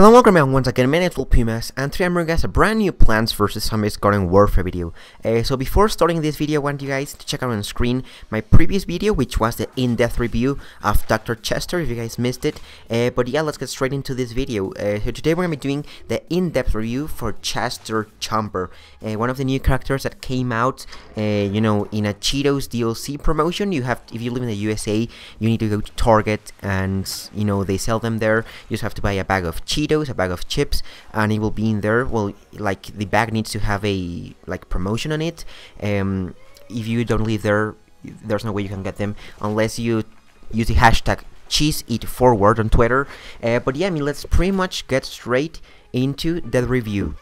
Hello and welcome once again, my name is Pumas, and today I'm bringing you guys a brand new Plants vs Zombies Garden Warfare video. So before starting this video, I want you guys to check out on screen my previous video, which was the in-depth review of Dr. Chester, if you guys missed it. But yeah, let's get straight into this video. So today we're going to be doing the in-depth review for CHESTER CHOMPER, one of the new characters that came out, you know, in a Cheetos DLC promotion. You have, if you live in the USA, you need to go to Target, and you know, they sell them there. You just have to buy a bag of Cheetos, a bag of chips, and it will be in there. Well, like, the bag needs to have a promotion on it. If you don't live there, there's no way you can get them unless you use the hashtag CheesEatForward on Twitter. But yeah, I mean, let's pretty much get straight into the review.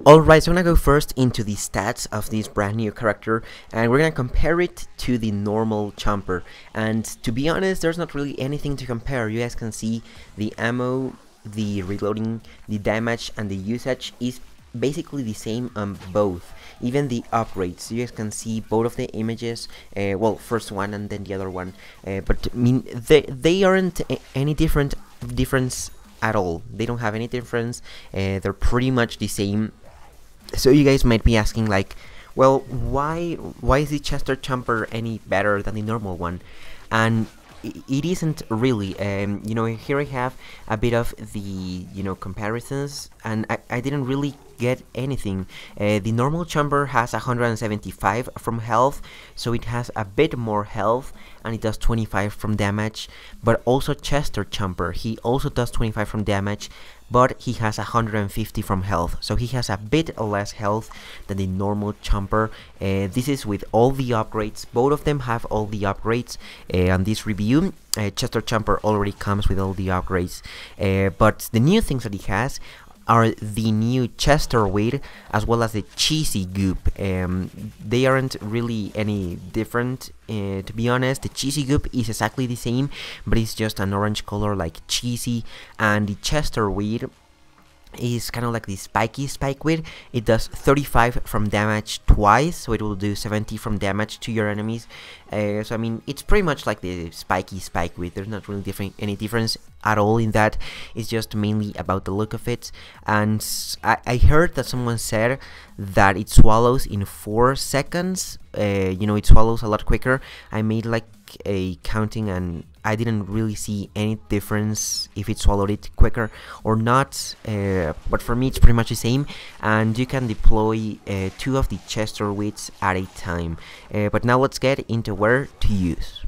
Alright, so I'm gonna go first into the stats of this brand new character, and we're gonna compare it to the normal Chomper. And to be honest, there's not really anything to compare. You guys can see the ammo, the reloading, the damage, and the usage is basically the same on both. Even the upgrades, you guys can see both of the images, well, first one and then the other one, but I mean, they aren't any difference at all. They don't have any difference. They're pretty much the same. So you guys might be asking, like, well, why is the Chester Chomper any better than the normal one? And it isn't really. You know, here I have a bit of the, you know, comparisons, and I didn't really get anything. The normal Chomper has 175 from health, so it has a bit more health, and it does 25 from damage. But also Chester Chomper, he also does 25 from damage, but he has 150 from health, so he has a bit less health than the normal Chomper. This is with all the upgrades. Both of them have all the upgrades. On this review, Chester Chomper already comes with all the upgrades, but the new things that he has are the new Chesterweed as well as the cheesy goop. They aren't really any different, to be honest. The cheesy goop is exactly the same, but it's just an orange color like cheesy, and the Chesterweed is kind of like the Spiky Spikeweed. It does 35 from damage twice, so it will do 70 from damage to your enemies. So I mean, it's pretty much like the Spiky Spikeweed. There's not really any difference at all in that. It's just mainly about the look of it. And I heard that someone said that it swallows in 4 seconds. You know, it swallows a lot quicker. I made like a counting, and I didn't really see any difference if it swallowed it quicker or not, but for me it's pretty much the same, and you can deploy 2 of the Chesterweeds at a time. But now let's get into where to use.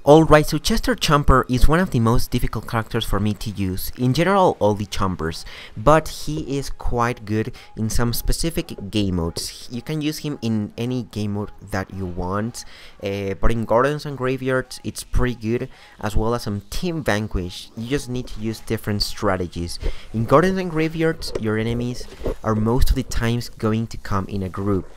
Alright, so Chester Chomper is one of the most difficult characters for me to use, in general all the Chompers, but he is quite good in some specific game modes. You can use him in any game mode that you want, but in Gardens and Graveyards it's pretty good, as well as on Team Vanquish. You just need to use different strategies. In Gardens and Graveyards, your enemies are most of the times going to come in a group.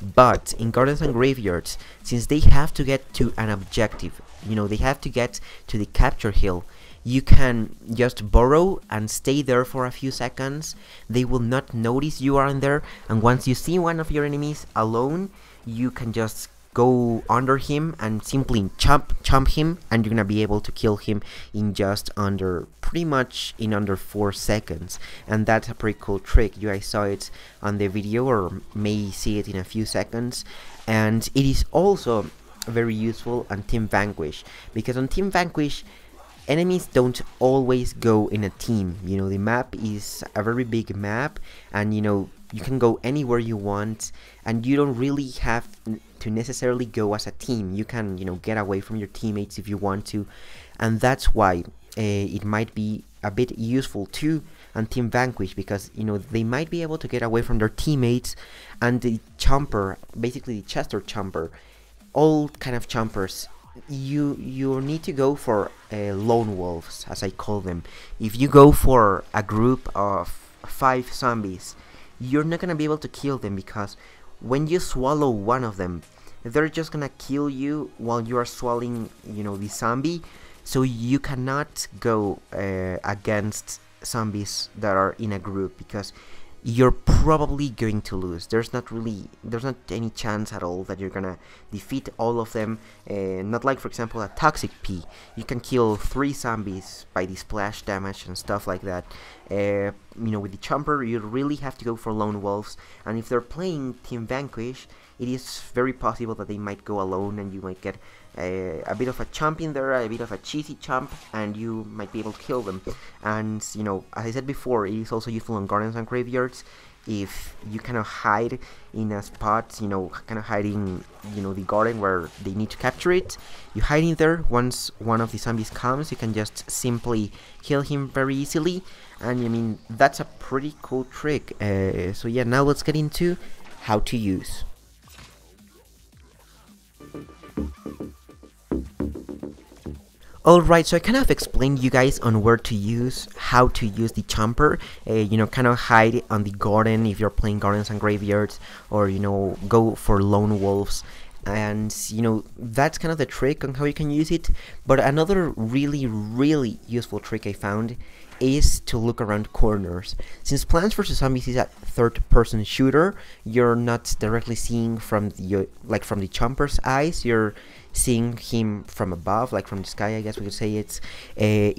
But in Gardens and Graveyards, since they have to get to an objective, you know, they have to get to the capture hill, you can just burrow and stay there for a few seconds. They will not notice you are in there, and once you see one of your enemies alone, you can just go under him and simply chomp him, and you're gonna be able to kill him in just pretty much in under 4 seconds. And that's a pretty cool trick. You guys saw it on the video, or may see it in a few seconds. And it is also very useful on Team Vanquish, because on Team Vanquish enemies don't always go in a team. You know, the map is a very big map, and you know, you can go anywhere you want, and you don't really have to necessarily go as a team. You can, you know, get away from your teammates if you want to, and that's why it might be a bit useful too on Team Vanquish, because you know, they might be able to get away from their teammates. And the Chomper, basically the Chester Chomper, all kind of Chompers, you need to go for lone wolves, as I call them. If you go for a group of 5 zombies, you're not gonna be able to kill them, because when you swallow one of them, they're just gonna kill you while you are swallowing, you know, the zombie. So you cannot go against zombies that are in a group, because you're probably going to lose. There's not any chance at all that you're gonna defeat all of them. Not like, for example, a Toxic P. You can kill 3 zombies by the splash damage and stuff like that. You know, with the Chomper, you really have to go for lone wolves, and if they're playing Team Vanquish, it is very possible that they might go alone, and you might get a bit of a chomp in there, a bit of a cheesy chomp, and you might be able to kill them. And, you know, as I said before, it is also useful on gardens and graveyards. If you kind of hide in a spot, you know, kind of hiding, you know, the garden where they need to capture it, you hide in there. Once one of the zombies comes, you can just simply kill him very easily, and I mean, that's a pretty cool trick. So yeah, now let's get into how to use. Alright, so I kind of explained you guys on where to use, how to use the Chomper. You know, kind of hide on the garden if you're playing gardens and graveyards, or, you know, go for lone wolves. And, you know, that's kind of the trick on how you can use it. But another really useful trick I found is to look around corners. Since Plants vs Zombies is a third-person shooter, you're not directly seeing from the from the Chomper's eyes. You're seeing him from above, like from the sky, I guess we could say. It's a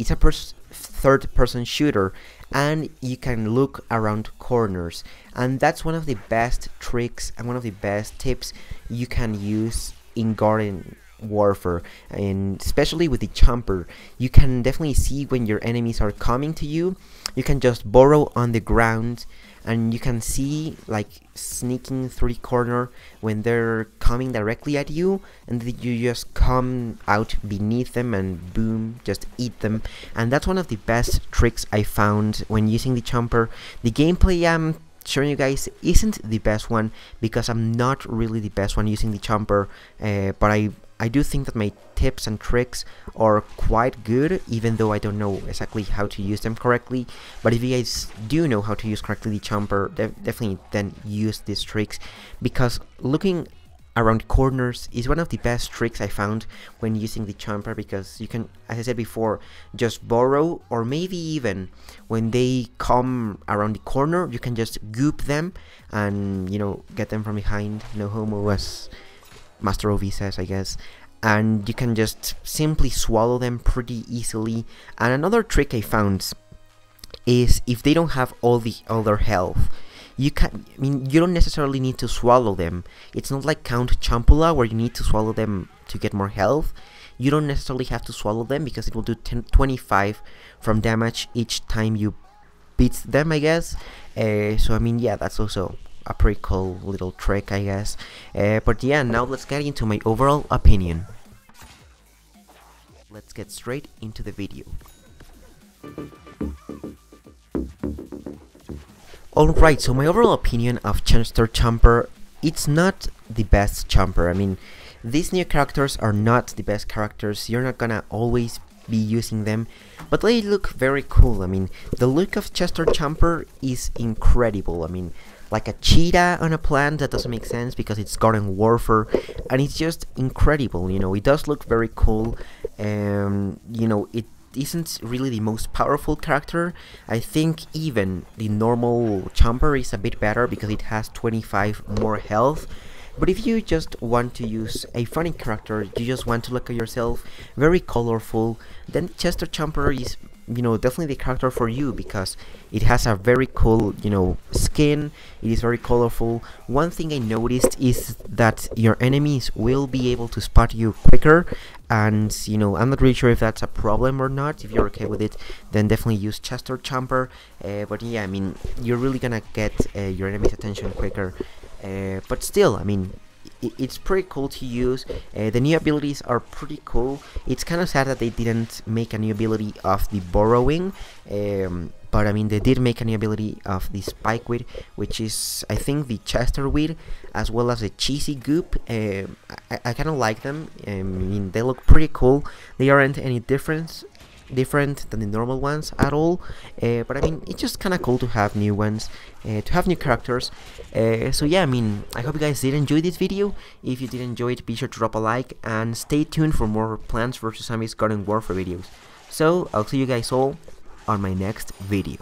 third-person shooter, and you can look around corners, and that's one of the best tricks and one of the best tips you can use in garden warfare, and especially with the Chomper. You can definitely see when your enemies are coming to you. You can just burrow on the ground, and you can see, like, sneaking through the corner when they're coming directly at you, and then you just come out beneath them and boom, just eat them. And that's one of the best tricks I found when using the Chomper. The gameplay I'm showing you guys isn't the best one, because I'm not really the best one using the Chomper, but I do think that my tips and tricks are quite good, even though I don't know exactly how to use them correctly. But if you guys do know how to use correctly the Chomper, definitely then use these tricks, because looking around corners is one of the best tricks I found when using the Chomper, because you can, as I said before, just burrow, or maybe even when they come around the corner, you can just goop them and, you know, get them from behind. No homo, as Master OV says, I guess. And you can just simply swallow them pretty easily. And another trick I found is, if they don't have all their health, you don't necessarily need to swallow them. It's not like Count Chompula, where you need to swallow them to get more health. You don't necessarily have to swallow them, because it will do 25 from damage each time you beat them, I guess. So I mean, yeah, that's also a pretty cool little trick, I guess. But yeah, now let's get into my overall opinion. Let's get straight into the video. Alright, so my overall opinion of Chester Chomper, it's not the best Chomper. I mean, these new characters are not the best characters. You're not gonna always be using them, but they look very cool. I mean, the look of Chester Chomper is incredible. I mean, like a cheetah on a plant. That doesn't make sense because it's garden warfare, and it's just incredible. You know, it does look very cool. You know, it isn't really the most powerful character. I think even the normal Chomper is a bit better because it has 25 more health. But if you just want to use a funny character, you just want to look at yourself very colorful, then Chester Chomper is, you know, definitely the character for you, because it has a very cool, you know, skin. It is very colorful. One thing I noticed is that your enemies will be able to spot you quicker, and, you know, I'm not really sure if that's a problem or not. If you're okay with it, then definitely use Chester Chomper. But yeah, I mean, you're really gonna get your enemy's attention quicker. But still, I mean, it's pretty cool to use. The new abilities are pretty cool. It's kind of sad that they didn't make a new ability of the burrowing, but I mean, they did make a new ability of the Spikeweed, which is, I think, the Chesterweed, as well as a cheesy goop. I kind of like them. I mean, they look pretty cool. They aren't any different than the normal ones at all, but I mean, it's just kind of cool to have new ones, to have new characters. So yeah, I mean, I hope you guys did enjoy this video. If you did enjoy it, be sure to drop a like, and stay tuned for more Plants vs Zombies Garden Warfare videos. So I'll see you guys all on my next video.